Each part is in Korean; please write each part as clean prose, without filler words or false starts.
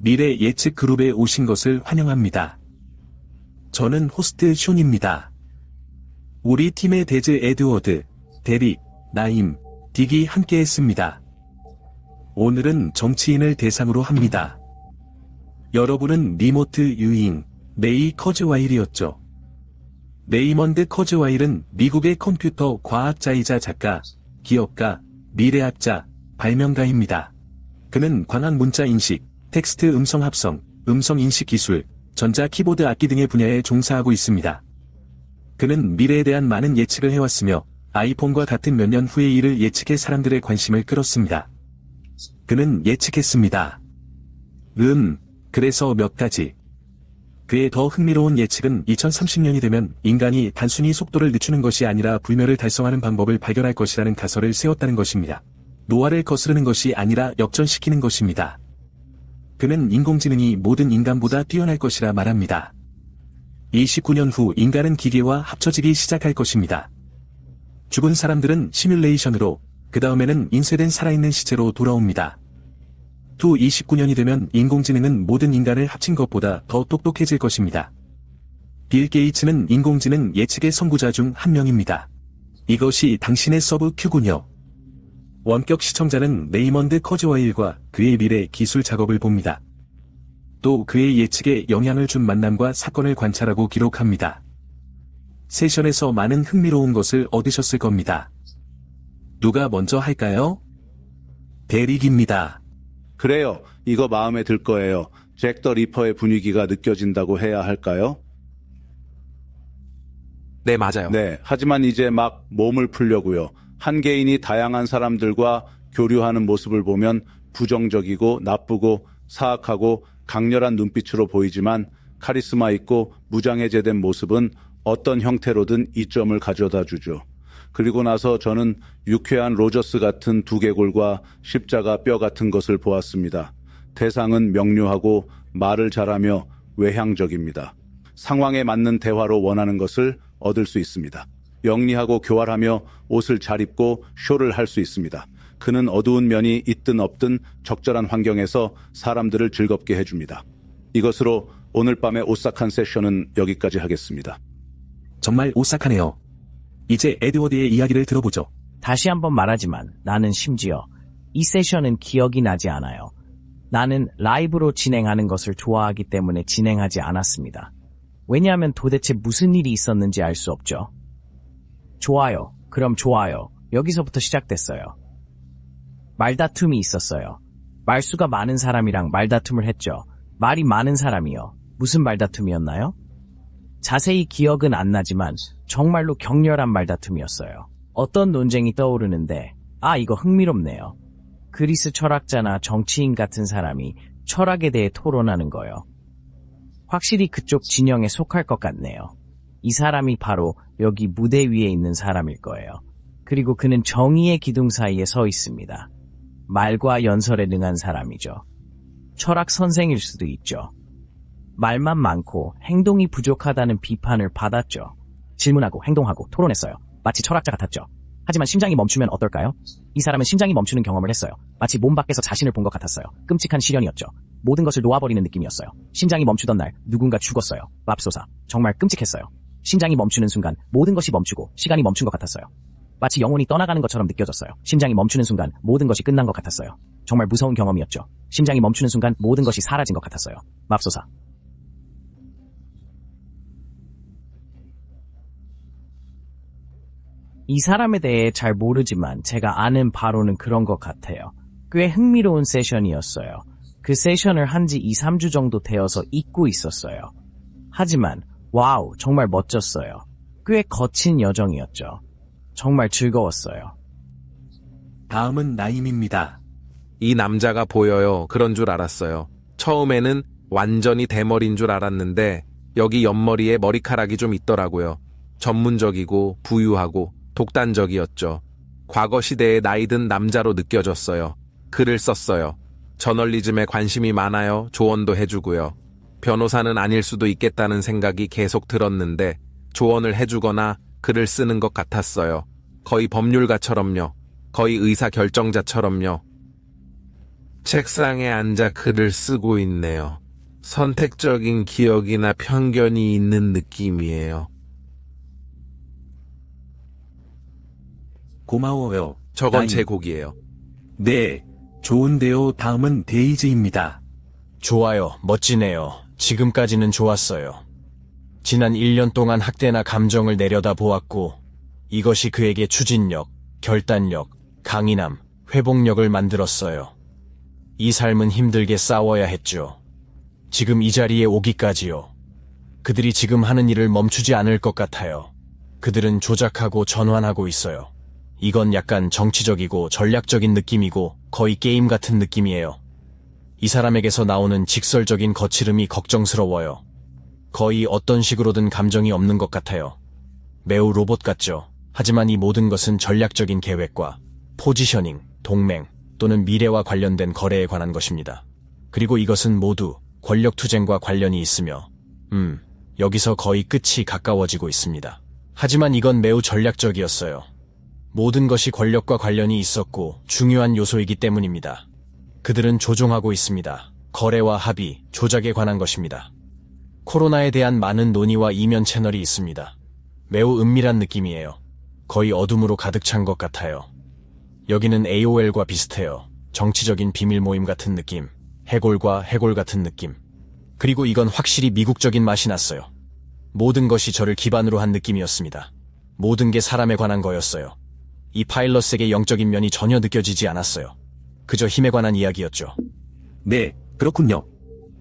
미래 예측 그룹에 오신 것을 환영합니다. 저는 호스트 숀입니다. 우리 팀의 데즈 에드워드, 데릭, 나임, 딕이 함께했습니다. 오늘은 정치인을 대상으로 합니다. 여러분은 리모트 유잉, 레이 커즈와일이었죠. 레이먼드 커즈와일은 미국의 컴퓨터 과학자이자 작가, 기업가, 미래학자, 발명가입니다. 그는 광학 문자 인식, 텍스트 음성 합성, 음성 인식 기술, 전자 키보드 악기 등의 분야에 종사하고 있습니다. 그는 미래에 대한 많은 예측을 해왔으며 아이폰과 같은 몇 년 후의 일을 예측해 사람들의 관심을 끌었습니다. 그는 예측했습니다. 그래서 몇 가지. 그의 더 흥미로운 예측은 2030년이 되면 인간이 단순히 속도를 늦추는 것이 아니라 불멸을 달성하는 방법을 발견할 것이라는 가설을 세웠다는 것입니다. 노화를 거스르는 것이 아니라 역전시키는 것입니다. 그는 인공지능이 모든 인간보다 뛰어날 것이라 말합니다. 29년 후 인간은 기계와 합쳐지기 시작할 것입니다. 죽은 사람들은 시뮬레이션으로, 그 다음에는 인쇄된 살아있는 시체로 돌아옵니다. 29년이 되면 인공지능은 모든 인간을 합친 것보다 더 똑똑해질 것입니다. 빌 게이츠는 인공지능 예측의 선구자 중 한 명입니다. 이것이 당신의 서브 큐군요. 원격 시청자는 레이먼드 커즈와일과 그의 미래 기술 작업을 봅니다. 또 그의 예측에 영향을 준 만남과 사건을 관찰하고 기록합니다. 세션에서 많은 흥미로운 것을 얻으셨을 겁니다. 누가 먼저 할까요? 데릭입니다. 그래요. 이거 마음에 들 거예요. 잭 더 리퍼의 분위기가 느껴진다고 해야 할까요? 네, 맞아요. 네. 하지만 이제 막 몸을 풀려고요. 한 개인이 다양한 사람들과 교류하는 모습을 보면 부정적이고 나쁘고 사악하고 강렬한 눈빛으로 보이지만 카리스마 있고 무장해제된 모습은 어떤 형태로든 이점을 가져다 주죠. 그리고 나서 저는 유쾌한 로저스 같은 두개골과 십자가 뼈 같은 것을 보았습니다. 대상은 명료하고 말을 잘하며 외향적입니다. 상황에 맞는 대화로 원하는 것을 얻을 수 있습니다. 영리하고 교활하며 옷을 잘 입고 쇼를 할 수 있습니다. 그는 어두운 면이 있든 없든 적절한 환경에서 사람들을 즐겁게 해줍니다. 이것으로 오늘 밤의 오싹한 세션은 여기까지 하겠습니다. 정말 오싹하네요. 이제 에드워드의 이야기를 들어보죠. 다시 한번 말하지만 나는 심지어 이 세션은 기억이 나지 않아요. 나는 라이브로 진행하는 것을 좋아하기 때문에 진행하지 않았습니다. 왜냐하면 도대체 무슨 일이 있었는지 알 수 없죠. 좋아요. 그럼 좋아요. 여기서부터 시작됐어요. 말다툼이 있었어요. 말수가 많은 사람이랑 말다툼을 했죠. 말이 많은 사람이요. 무슨 말다툼이었나요? 자세히 기억은 안 나지만 정말로 격렬한 말다툼이었어요. 어떤 논쟁이 떠오르는데 이거 흥미롭네요. 그리스 철학자나 정치인 같은 사람이 철학에 대해 토론하는 거요. 확실히 그쪽 진영에 속할 것 같네요. 이 사람이 바로 여기 무대 위에 있는 사람일 거예요. 그리고 그는 정의의 기둥 사이에 서 있습니다. 말과 연설에 능한 사람이죠. 철학 선생일 수도 있죠. 말만 많고 행동이 부족하다는 비판을 받았죠. 질문하고 행동하고 토론했어요. 마치 철학자 같았죠. 하지만 심장이 멈추면 어떨까요? 이 사람은 심장이 멈추는 경험을 했어요. 마치 몸 밖에서 자신을 본 것 같았어요. 끔찍한 시련이었죠. 모든 것을 놓아버리는 느낌이었어요. 심장이 멈추던 날 누군가 죽었어요. 맙소사. 정말 끔찍했어요. 심장이 멈추는 순간 모든 것이 멈추고 시간이 멈춘 것 같았어요. 마치 영혼이 떠나가는 것처럼 느껴졌어요. 심장이 멈추는 순간 모든 것이 끝난 것 같았어요. 정말 무서운 경험이었죠. 심장이 멈추는 순간 모든 것이 사라진 것 같았어요. 맙소사. 이 사람에 대해 잘 모르지만 제가 아는 바로는 그런 것 같아요. 꽤 흥미로운 세션이었어요. 그 세션을 한 지 2, 3주 정도 되어서 잊고 있었어요. 하지만 와우, 정말 멋졌어요. 꽤 거친 여정이었죠. 정말 즐거웠어요. 다음은 나임입니다. 이 남자가 보여요. 그런 줄 알았어요. 처음에는 완전히 대머리인 줄 알았는데 여기 옆머리에 머리카락이 좀 있더라고요. 전문적이고 부유하고 독단적이었죠. 과거 시대의 나이든 남자로 느껴졌어요. 글을 썼어요. 저널리즘에 관심이 많아요. 조언도 해주고요. 변호사는 아닐 수도 있겠다는 생각이 계속 들었는데 조언을 해주거나 글을 쓰는 것 같았어요. 거의 법률가처럼요. 거의 의사결정자처럼요. 책상에 앉아 글을 쓰고 있네요. 선택적인 기억이나 편견이 있는 느낌이에요. 고마워요. 저건 나인. 제 곡이에요. 네, 좋은데요. 다음은 데이지입니다. 좋아요. 멋지네요. 지금까지는 좋았어요. 지난 1년 동안 학대나 감정을 내려다보았고 이것이 그에게 추진력, 결단력, 강인함, 회복력을 만들었어요. 이 삶은 힘들게 싸워야 했죠. 지금 이 자리에 오기까지요. 그들이 지금 하는 일을 멈추지 않을 것 같아요. 그들은 조작하고 전환하고 있어요. 이건 약간 정치적이고 전략적인 느낌이고 거의 게임 같은 느낌이에요. 이 사람에게서 나오는 직설적인 거칠음이 걱정스러워요. 거의 어떤 식으로든 감정이 없는 것 같아요. 매우 로봇 같죠. 하지만 이 모든 것은 전략적인 계획과 포지셔닝, 동맹 또는 미래와 관련된 거래에 관한 것입니다. 그리고 이것은 모두 권력 투쟁과 관련이 있으며 여기서 거의 끝이 가까워지고 있습니다. 하지만 이건 매우 전략적이었어요. 모든 것이 권력과 관련이 있었고 중요한 요소이기 때문입니다. 그들은 조종하고 있습니다. 거래와 합의, 조작에 관한 것입니다. 코로나에 대한 많은 논의와 이면 채널이 있습니다. 매우 은밀한 느낌이에요. 거의 어둠으로 가득 찬 것 같아요. 여기는 AOL과 비슷해요. 정치적인 비밀 모임 같은 느낌, 해골과 해골 같은 느낌. 그리고 이건 확실히 미국적인 맛이 났어요. 모든 것이 저를 기반으로 한 느낌이었습니다. 모든 게 사람에 관한 거였어요. 이 파일럿에게 영적인 면이 전혀 느껴지지 않았어요. 그저 힘에 관한 이야기였죠. 네, 그렇군요.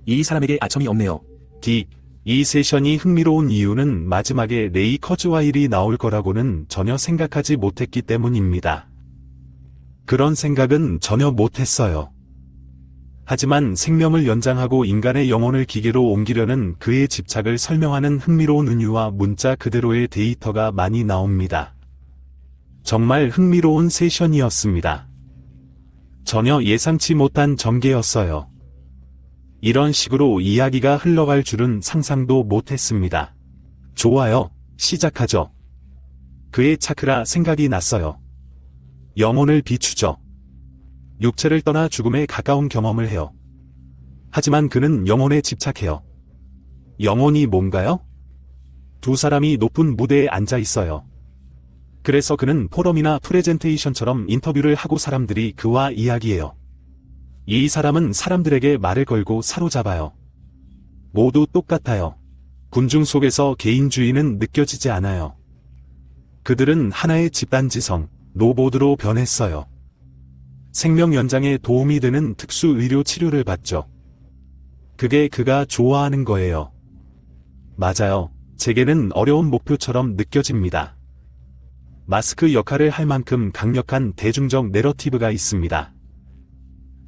이 사람에게 아첨이 없네요. 이 세션이 흥미로운 이유는 마지막에 레이 커즈와일이 나올 거라고는 전혀 생각하지 못했기 때문입니다. 그런 생각은 전혀 못했어요. 하지만 생명을 연장하고 인간의 영혼을 기계로 옮기려는 그의 집착을 설명하는 흥미로운 은유와 문자 그대로의 데이터가 많이 나옵니다. 정말 흥미로운 세션이었습니다. 전혀 예상치 못한 전개였어요. 이런 식으로 이야기가 흘러갈 줄은 상상도 못했습니다. 좋아요, 시작하죠. 그의 차크라 생각이 났어요. 영혼을 비추죠. 육체를 떠나 죽음에 가까운 경험을 해요. 하지만 그는 영혼에 집착해요. 영혼이 뭔가요? 두 사람이 높은 무대에 앉아 있어요. 그래서 그는 포럼이나 프레젠테이션처럼 인터뷰를 하고 사람들이 그와 이야기해요. 이 사람은 사람들에게 말을 걸고 사로잡아요. 모두 똑같아요. 군중 속에서 개인주의는 느껴지지 않아요. 그들은 하나의 집단지성, 로봇으로 변했어요. 생명 연장에 도움이 되는 특수 의료 치료를 받죠. 그게 그가 좋아하는 거예요. 맞아요. 제게는 어려운 목표처럼 느껴집니다. 마스크 역할을 할 만큼 강력한 대중적 내러티브가 있습니다.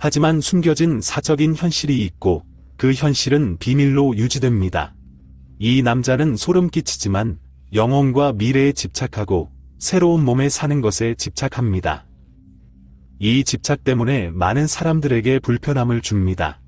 하지만 숨겨진 사적인 현실이 있고 그 현실은 비밀로 유지됩니다. 이 남자는 소름 끼치지만 영혼과 미래에 집착하고 새로운 몸에 사는 것에 집착합니다. 이 집착 때문에 많은 사람들에게 불편함을 줍니다.